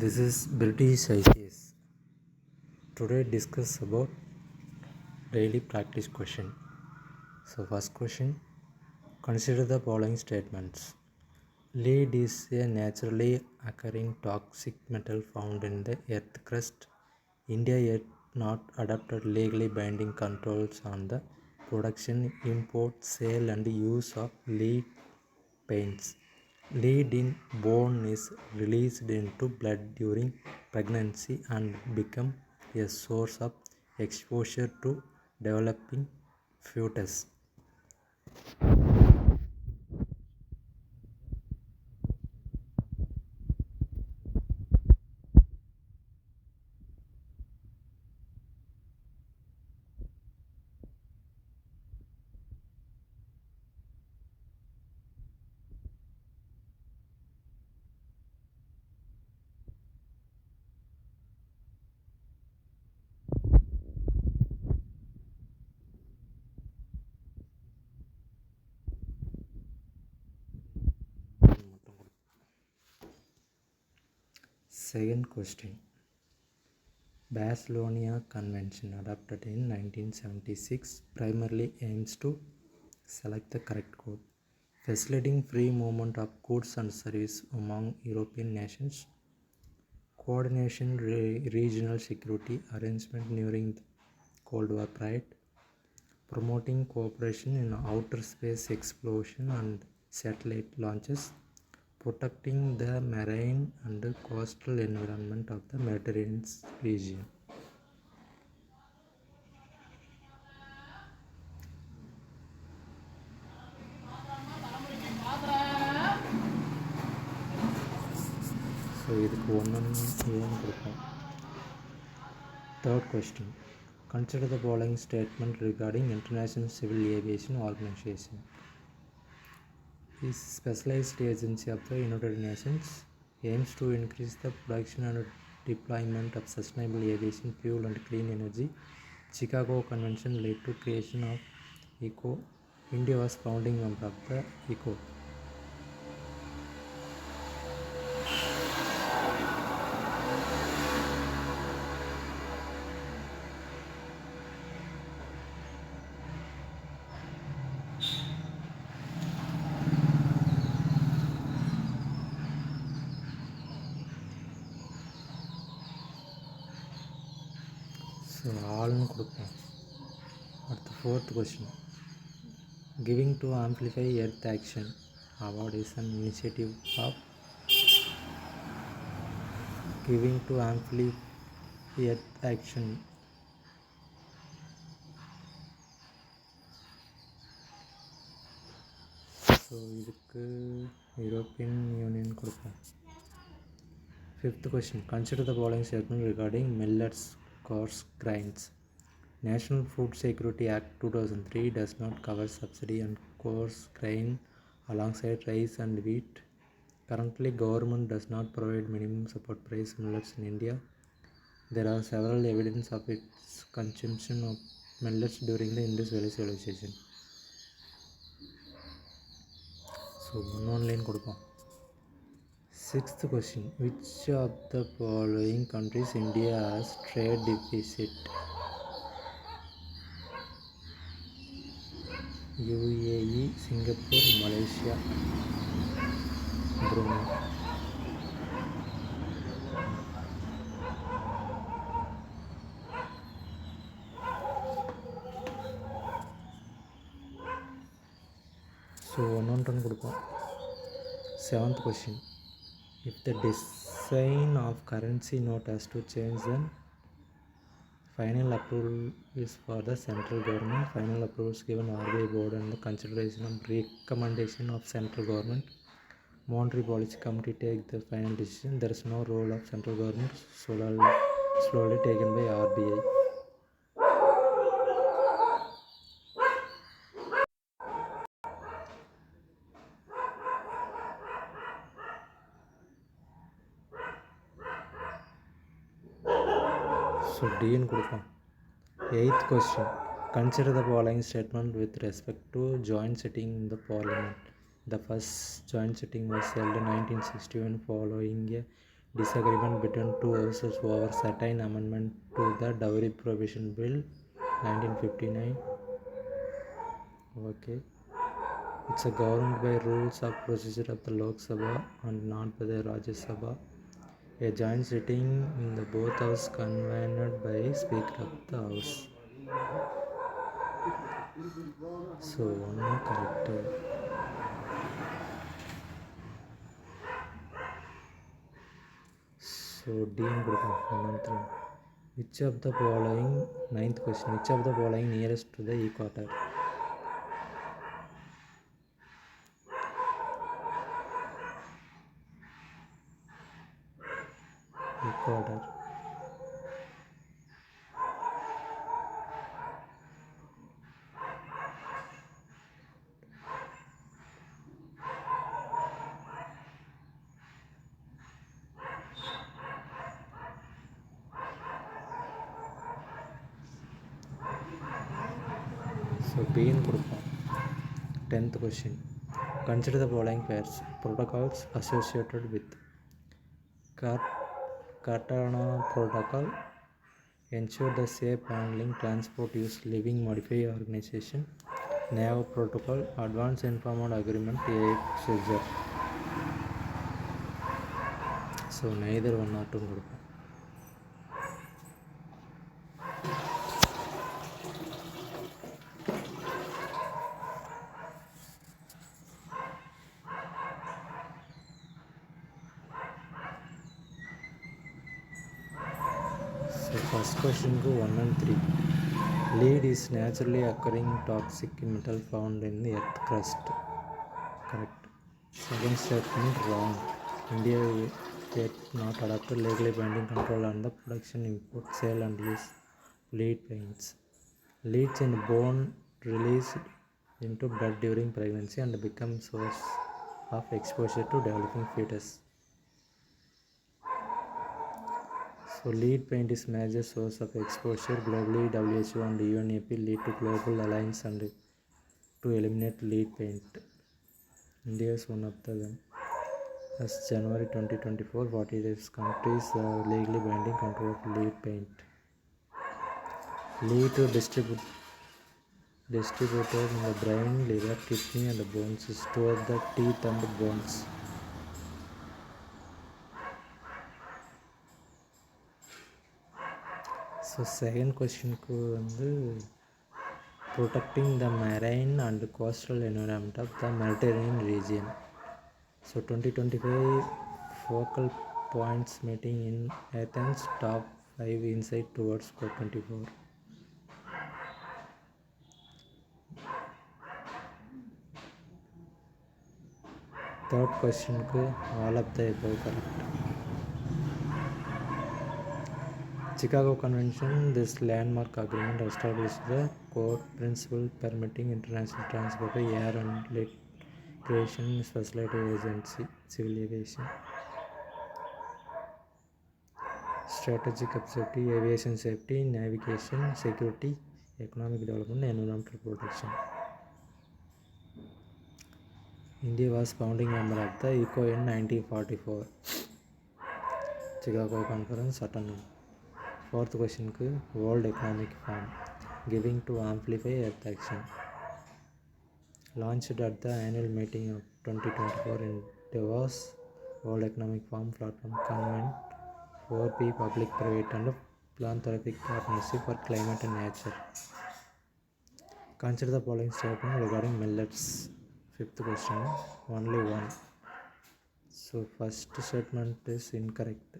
This is British ICS. Today discuss about daily practice question. So first question, consider the following statements. Lead is a naturally occurring toxic metal found in the earth crust. India yet not adopted legally binding controls on the production, import, sale and use of lead paints. Lead in bone is released into blood during pregnancy and become a source of exposure to developing fetus. Second question. Barcelona Convention adopted in 1976 primarily aims to select the correct code, facilitating free movement of goods and services among European nations, coordination regional security arrangement during the Cold War period, promoting cooperation in outer space exploration and satellite launches, protecting the marine and coastal environment of the Mediterranean region. So இதுக்கு ஒன்று ஏன்னு கொடுப்போம். Third question. Consider the following statement regarding International Civil Aviation Organization. This specialized agency of the United Nations aims to increase the production and deployment of sustainable aviation fuel and clean energy. Chicago Convention led to creation of ICAO. India was founding member of the ICAO. So ஆள்னு கொடுப்போம். அடுத்து fourth question. Giving to amplify earth action award is an initiative of giving to amplify earth action. So இதுக்கு European union கொடுப்போம். Fifth question. Consider the following statement regarding millets, coarse grains. National Food Security Act 2003 does not cover subsidy on coarse grain alongside rice and wheat. Currently, government does not provide minimum support price millets in India. There are several evidence of its consumption of millets during the Indus Valley Civilization. So, one line கொடுப்போம். Sixth question. Which of the following countries India has trade deficit? UAE, Singapore, Malaysia, Brunei. So one கொடுப்போம். Seventh question. If the design of currency note has to change, then final approval is for the central government. Final approval is given RBI board and the consideration of recommendation of central government. Monetary policy committee take the final decision. There is no role of central government, slowly taken by RBI. So D in கொடுப்போம். Eighth question. Consider the following statement with respect to joint sitting in the parliament. The first joint sitting was held in 1961 following a disagreement between two houses over certain amendment to the Dowry Prohibition Bill 1959. Okay. It's governed by rules of procedure of the Lok Sabha and not by the Rajya Sabha. A joint sitting in the both houses convened by Speaker of the House. So one correct. So D in group of 1 and 3. Which of the following, ninth question, which of the following nearest to the equator? Equator. So B in group of 10th question. Consider the following pairs. Protocols associated with Katana protocol ensure the safe handling, transport, use, living, modify organization. NAV protocol, advanced informant agreement, AI procedure. So neither one or two. So first question go 1 and 3. Lead is naturally occurring toxic metal found in the earth crust. Correct. Second statement wrong. India yet not adopted legally binding control on the production, import, sale and use lead paints. Leads in bone released into blood during pregnancy and become source of exposure to developing fetus. So lead paint is major source of exposure globally. WHO and UNEP lead to global alliance and to eliminate lead paint. India is one of them. As January 2024, 48 countries have legally binding control of lead paint. Lead to distributed in the brain, liver, kidney and bones, stored the teeth and bones. So second question protecting the marine and coastal environment of the Mediterranean region. So 2025 focal points meeting in Athens, top 5 insight towards COP24. Third question all of the above correct. Chicago Convention, this landmark agreement established the core principle permitting international transport by air and land creation specialized agency, civil aviation. Strategic objective, aviation safety, navigation, security, economic development, environmental protection. India was founding member of the ECO in 1944. Chicago Conference attended. Fourth question World Economic Forum, giving to amplify Earth action. Launched at the annual meeting of 2024 in Davos, World Economic Forum platform convened 4P public, private and philanthropic partnership for climate and nature. Consider the following statement regarding millets. Fifth question, only one. So first statement is incorrect.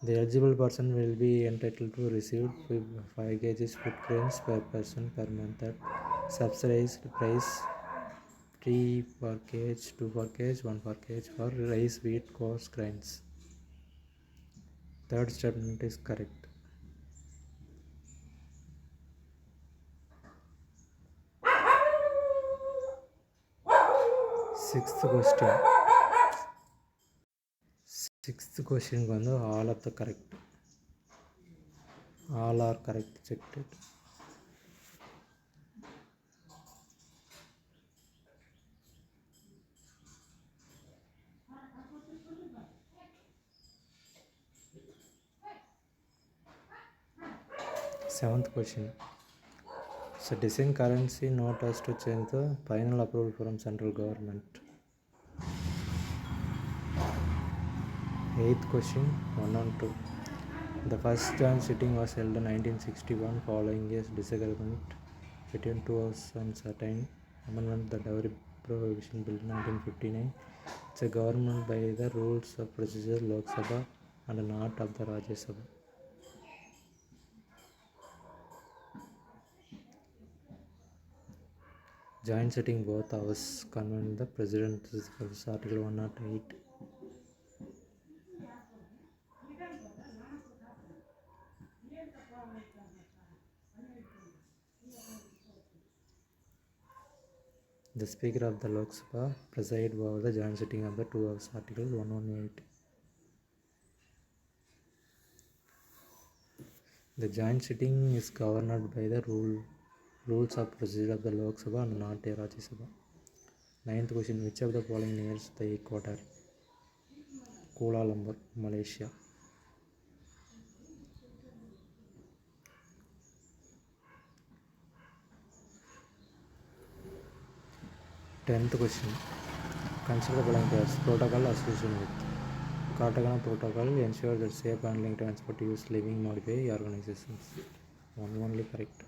The eligible person will be entitled to receive 5 kg food grains per person per month at subsidized price 3 per kg, 2 per kg, 1 per kg for rice, wheat, coarse grains. Third statement is correct. Sixth question all of the correct. All are correct, checked it. Seventh question. So design currency note has to change the final approval from central government. Eighth question, 1 and 2. The first joint sitting was held in 1961 following a disagreement between two houses on certain amendment the dowry prohibition bill 1959. It's a government by the rules of procedure Lok Sabha and not of the Rajya Sabha. Joint sitting both houses convened the president is Article 108. The Speaker of the Lok Sabha presides over the joint sitting of the two houses, Article 118. The joint sitting is governed by the rules of procedure of the Lok Sabha and not the Rajya Sabha. Ninth question, which of the following nears the equator? Kuala Lumpur, Malaysia. 10th question, consider the following pairs. Protocol association with Cartagena Protocol ensure that safe handling transport use living modify organizations. One only correct.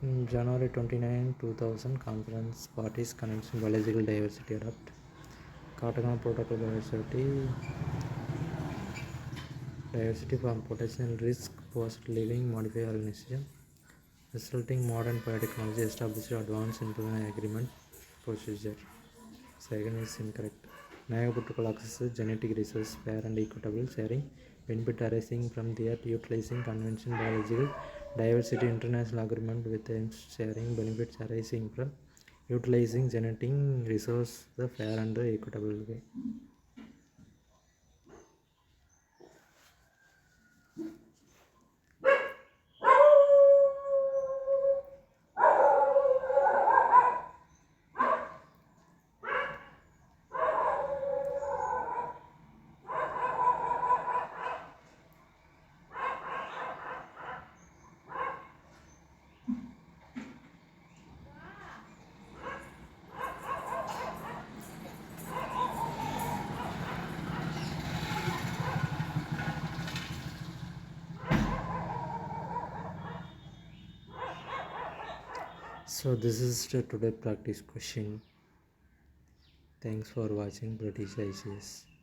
In January 29, 2000, conference parties convention biological diversity adopt. Cartagena Protocol diversity from potential risk post living modify organization resulting modern biotechnology established advanced implementation agreement procedure. Second is incorrect. Naga Protocol accesses genetic resource fair and equitable sharing benefit arising from their utilizing convention biological diversity international agreement with them sharing benefits arising from utilizing genetic resource the fair and equitable way. So this is the today practice question. Thanks for watching British ICS.